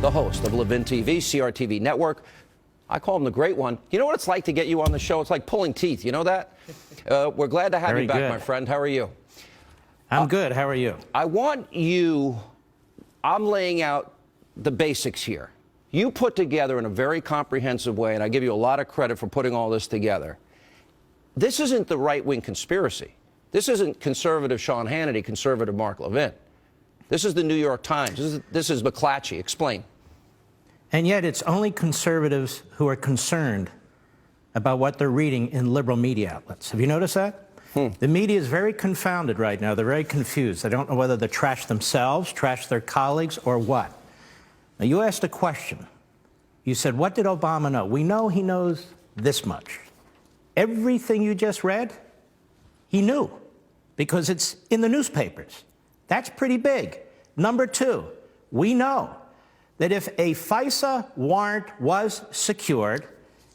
the host of Levin TV, CRTV Network. I call him the Great One. You know what it's like to get you on the show? It's like pulling teeth. You know that? We're glad to have you back, my friend. How are you? I'm good. How are you? I'm laying out the basics here. You put together in a very comprehensive way, and I give you a lot of credit for putting all this together. This isn't the right-wing conspiracy. This isn't conservative Sean Hannity, conservative Mark Levin. This is the New York Times. This is McClatchy. Explain. And yet it's only conservatives who are concerned about what they're reading in liberal media outlets. Have you noticed that? The media is very confounded right now. They're very confused. They don't know whether to trash themselves, trash their colleagues, or what. Now, you asked a question. You said, what did Obama know? We know he knows this much. Everything you just read, he knew, because it's in the newspapers. That's pretty big. Number two, we know that if a FISA warrant was secured,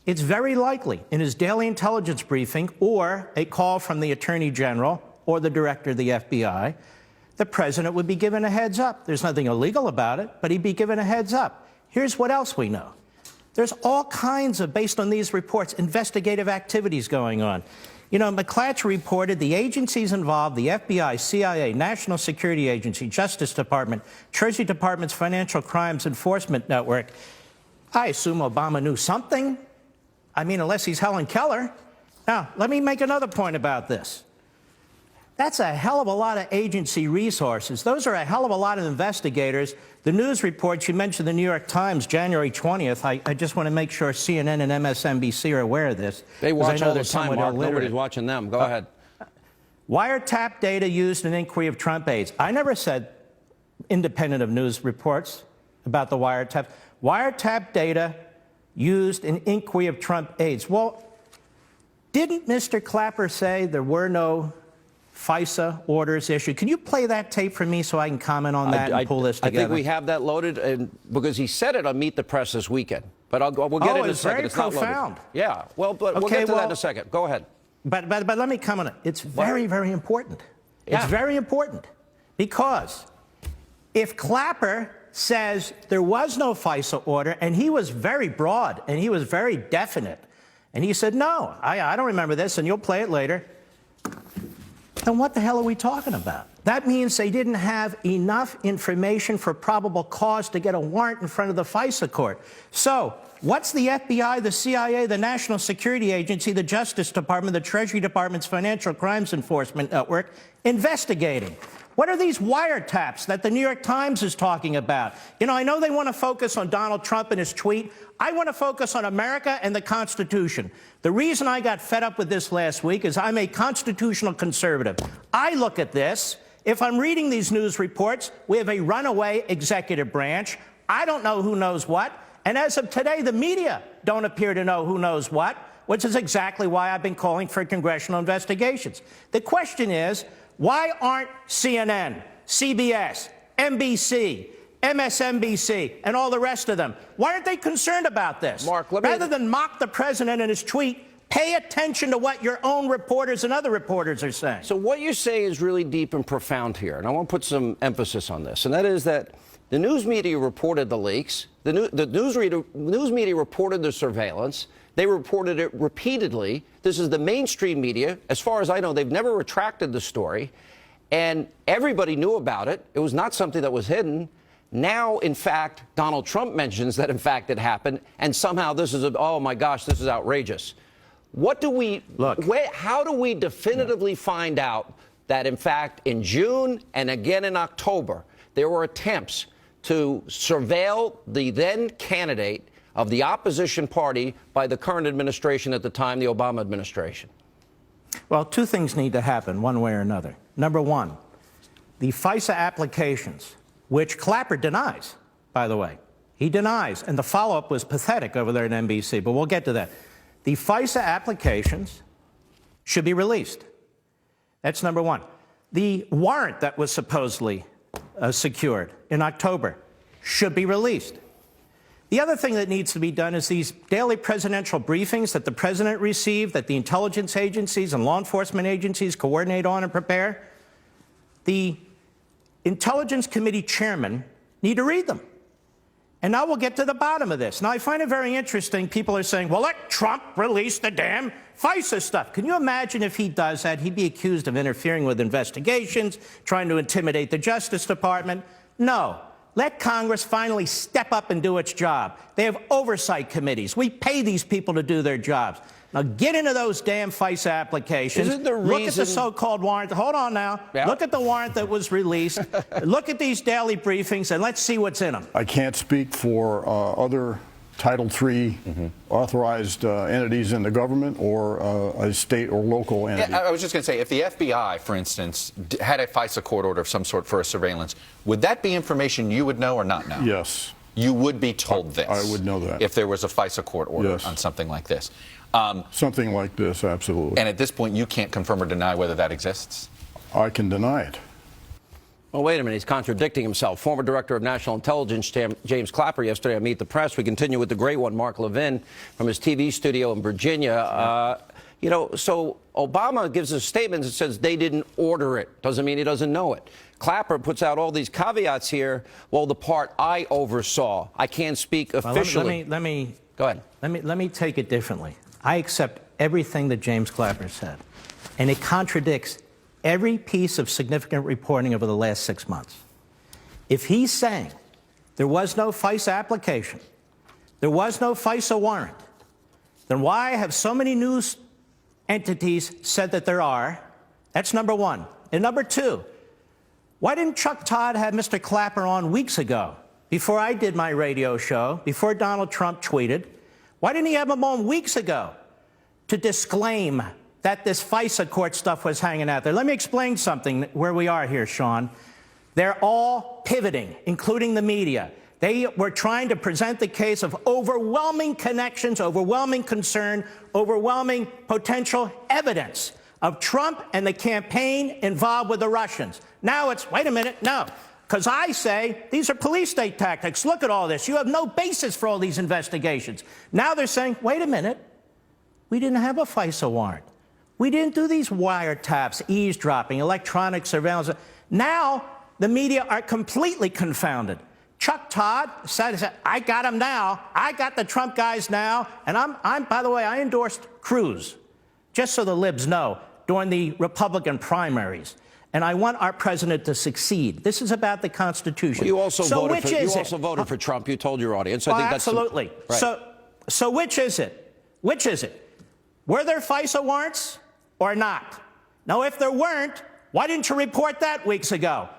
it's very likely in his daily intelligence briefing or a call from the Attorney General or the Director of the FBI, the President would be given a heads up. There's nothing illegal about it, but he'd be given a heads up. Here's what else we know. There's all kinds of, based on these reports, investigative activities going on. You know, McClatchy reported the agencies involved, the FBI, CIA, National Security Agency, Justice Department, Treasury Department's Financial Crimes Enforcement Network. I assume Obama knew something. I mean, unless he's Helen Keller. Now, let me make another point about this. That's a hell of a lot of agency resources. Those are a hell of a lot of investigators. The news reports, you mentioned the New York Times, January 20th. I just want to make sure CNN and MSNBC are aware of this. They watch all the time, Mark. Nobody's watching them. Go ahead. Wiretap data used in inquiry of Trump aides. I never said independent of news reports about the wiretap. Wiretap data used in inquiry of Trump aides. Well, didn't Mr. Clapper say there were no FISA orders issued? Can you play that tape for me so I can comment on that and pull this together? I think we have that loaded, and because he said it on Meet the Press this weekend. But we'll get it in a second. It's very profound. Yeah, well, but we'll get to that in a second. Go ahead. But let me comment on it. It's very, very important. Yeah. It's very important because if Clapper says there was no FISA order, and he was very broad, and he was very definite, and he said, no, I don't remember this, and you'll play it later, then what the hell are we talking about? That means they didn't have enough information for probable cause to get a warrant in front of the FISA court. So what's the FBI, the CIA, the National Security Agency, the Justice Department, the Treasury Department's Financial Crimes Enforcement Network investigating? What are these wiretaps that the New York Times is talking about? You know, I know they want to focus on Donald Trump and his tweet. I want to focus on America and the Constitution. The reason I got fed up with this last week is I'm a constitutional conservative. I look at this. If I'm reading these news reports, we have a runaway executive branch. I don't know who knows what. And as of today, the media don't appear to know who knows what, which is exactly why I've been calling for congressional investigations. The question is, why aren't CNN, CBS, NBC, MSNBC, and all the rest of them, why aren't they concerned about this? Mark, rather than mock the president and his tweet, pay attention to what your own reporters and other reporters are saying. So what you say is really deep and profound here, and I want to put some emphasis on this, and that is that the news media reported the leaks, the news media reported the surveillance, they reported it repeatedly. This is the mainstream media. As far as I know, they've never retracted the story, and everybody knew about it. It was not something that was hidden. Now, in fact, Donald Trump mentions that, in fact, it happened, and somehow this is, oh, my gosh, this is outrageous. What do we look? How do we definitively find out that, in fact, in June and again in October, there were attempts to surveil the then candidate of the opposition party by the current administration at the time, the Obama administration? Well, two things need to happen one way or another. Number one, the FISA applications, which Clapper denies, by the way. He denies, and the follow-up was pathetic over there at NBC, but we'll get to that. The FISA applications should be released. That's number one. The warrant that was supposedly secured in October should be released. The other thing that needs to be done is these daily presidential briefings that the president received, that the intelligence agencies and law enforcement agencies coordinate on and prepare. The Intelligence Committee chairmen need to read them. And now we'll get to the bottom of this. Now, I find it very interesting. People are saying, well, let Trump release the damn FISA stuff. Can you imagine if he does that? He'd be accused of interfering with investigations, trying to intimidate the Justice Department. No. Let Congress finally step up and do its job. They have oversight committees. We pay these people to do their jobs. Now get into those damn FISA applications. Isn't the Look at the reason- so-called warrant. Hold on now. Yeah. Look at the warrant that was released. Look at these daily briefings, and let's see what's in them. I can't speak for other Title III authorized entities in the government or a state or local entity. Yeah, I was just going to say, if the FBI, for instance, had a FISA court order of some sort for a surveillance, would that be information you would know or not know? Yes. You would be told this. I would know that. If there was a FISA court order Yes. on something like this. Something like this, absolutely. And at this point, you can't confirm or deny whether that exists? I can deny it. Well, wait a minute. He's contradicting himself. Former Director of National Intelligence James Clapper yesterday on Meet the Press. We continue with the great one, Mark Levin, from his TV studio in Virginia. You know, so Obama gives a statement that says they didn't order it. Doesn't mean he doesn't know it. Clapper puts out all these caveats here. Well, the part I oversaw, I can't speak officially. Let me Go ahead. Let me take it differently. I accept everything that James Clapper said, and it contradicts every piece of significant reporting over the last 6 months. If he's saying there was no FISA application, there was no FISA warrant, then why have so many news entities said that there are? That's number one. And number two, why didn't Chuck Todd have Mr. Clapper on weeks ago, before I did my radio show, before Donald Trump tweeted? Why didn't he have him on weeks ago to disclaim that this FISA court stuff was hanging out there? Let me explain something where we are here, Sean. They're all pivoting, including the media. They were trying to present the case of overwhelming connections, overwhelming concern, overwhelming potential evidence of Trump and the campaign involved with the Russians. Now it's, wait a minute, no. Because I say these are police state tactics. Look at all this. You have no basis for all these investigations. Now they're saying, wait a minute, we didn't have a FISA warrant. We didn't do these wiretaps, eavesdropping, electronic surveillance. Now the media are completely confounded. Chuck Todd said, I got him now. I got the Trump guys now. And I'm by the way, I endorsed Cruz, just so the libs know, during the Republican primaries. And I want our president to succeed. This is about the Constitution. Well, you also voted for Trump. You told your audience. Well, I think that's absolutely. Right. So which is it? Which is it? Were there FISA warrants or not? Now, if there weren't, why didn't you report that weeks ago?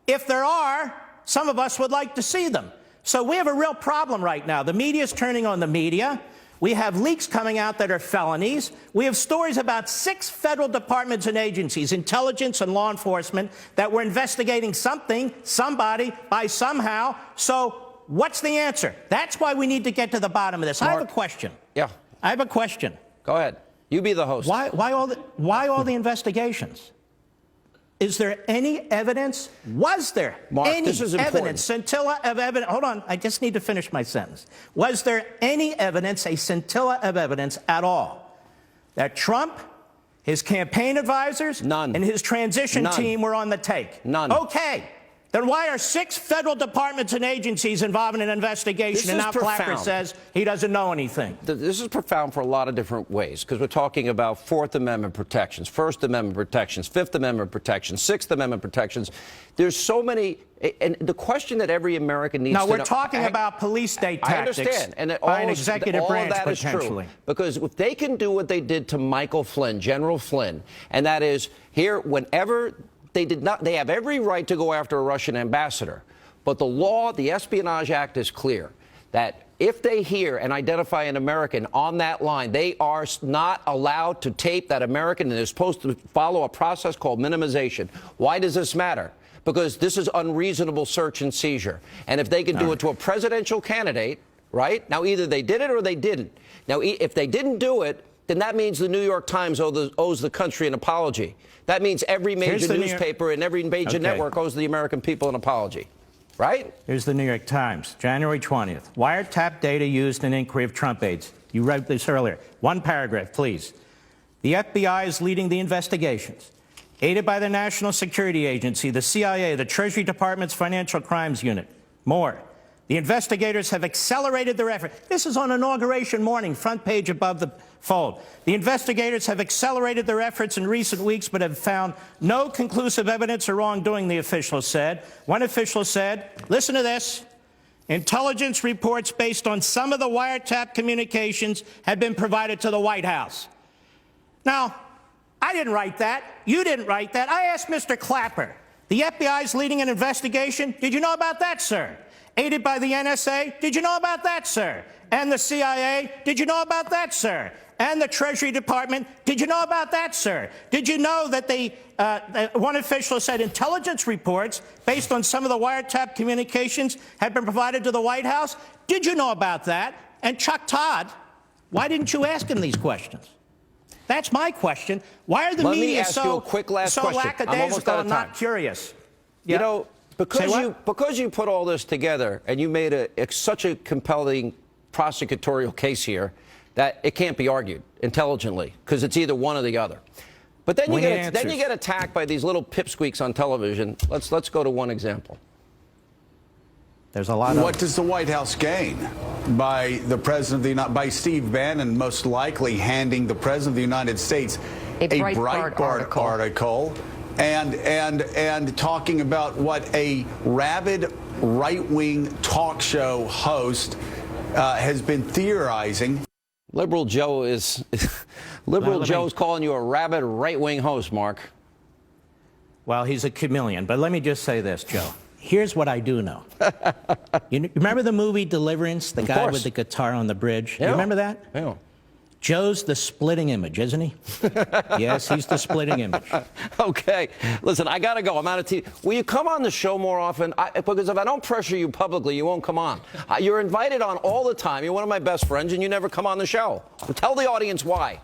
If there are, some of us would like to see them. So we have a real problem right now. The media is turning on the media. We have leaks coming out that are felonies. We have stories about 6 federal departments and agencies, intelligence and law enforcement, that were investigating something, somebody, by somehow. So what's the answer? That's why we need to get to the bottom of this. Mark, I have a question. Yeah. I have a question. Go ahead. You be the host. Why all the investigations? Is there any evidence? Was there Mark, any this is important. evidence, scintilla of evidence? Hold on, I just need to finish my sentence. Was there any evidence, a scintilla of evidence at all, that Trump, his campaign advisors, None. and his transition None. team were on the take? None. Okay. Then why are 6 federal departments and agencies involved in an investigation, and now Clapper says he doesn't know anything? This is profound for a lot of different ways, because we're talking about Fourth Amendment protections, First Amendment protections, Fifth Amendment protections, Sixth Amendment protections. There's so many, and the question that every American needs to know. Now, we're talking about police state tactics. I understand. And by an executive branch, all of that is potentially. true. Because if they can do what they did to Michael Flynn, General Flynn, and that is here, whenever they have every right to go after a Russian ambassador. But the law, the Espionage Act is clear that if they hear and identify an American on that line, they are not allowed to tape that American, and they're supposed to follow a process called minimization. Why does this matter? Because this is unreasonable search and seizure. And if they can do it to a presidential candidate, right? Now, either they did it or they didn't. Now, if they didn't do it, then that means the New York Times owes the country an apology. That means every major newspaper and every major network owes the American people an apology, right? Here's the New York Times, January 20th. Wiretap data used in inquiry of Trump aides. You read this earlier. One paragraph, please. The FBI is leading the investigations, aided by the National Security Agency, the CIA, the Treasury Department's Financial Crimes Unit. More. The investigators have accelerated their effort. This is on inauguration morning, front page above the fold. The investigators have accelerated their efforts in recent weeks, but have found no conclusive evidence of wrongdoing, the official said. One official said, listen to this, intelligence reports based on some of the wiretap communications have been provided to the White House. Now, I didn't write that. You didn't write that. I asked Mr. Clapper. The FBI is leading an investigation. Did you know about that, sir? Aided by the NSA? Did you know about that, sir? And the CIA? Did you know about that, sir? And the Treasury Department? Did you know about that, sir? Did you know that one official said intelligence reports based on some of the wiretap communications had been provided to the White House? Did you know about that? And Chuck Todd, why didn't you ask him these questions? That's my question. Why are the media so lackadaisical and not curious? You know, because you put all this together and you made such a compelling prosecutorial case here that it can't be argued intelligently because it's either one or the other. But then you get attacked by these little pipsqueaks on television. Let's go to one example. There's a lot of what does the White House gain by the president of by Steve Bannon most likely handing the president of the United States a Breitbart article and talking about what a rabid right-wing talk show host has been theorizing. Liberal Joe is Joe's calling you a rabid right-wing host, Mark. Well, he's a chameleon. But let me just say this, Joe. Here's what I do know. You remember the movie Deliverance, the guy with the guitar on the bridge? Yeah. You remember that? Yeah. Joe's the splitting image, isn't he? Yes, he's the splitting image. Okay. Listen, I got to go. I'm out of TV. Will you come on the show more often? Because if I don't pressure you publicly, you won't come on. You're invited on all the time. You're one of my best friends, and you never come on the show. Tell the audience why.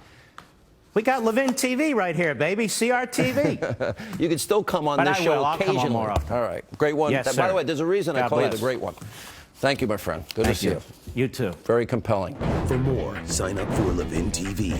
We got Levin TV right here, baby. CRTV. You can still come on this show occasionally. I'll come on more often. All right. Great one. Yes, By the way, there's a reason I call you the great one. Thank you, my friend. Good to see you. You too. Very compelling. For more, sign up for Levin TV.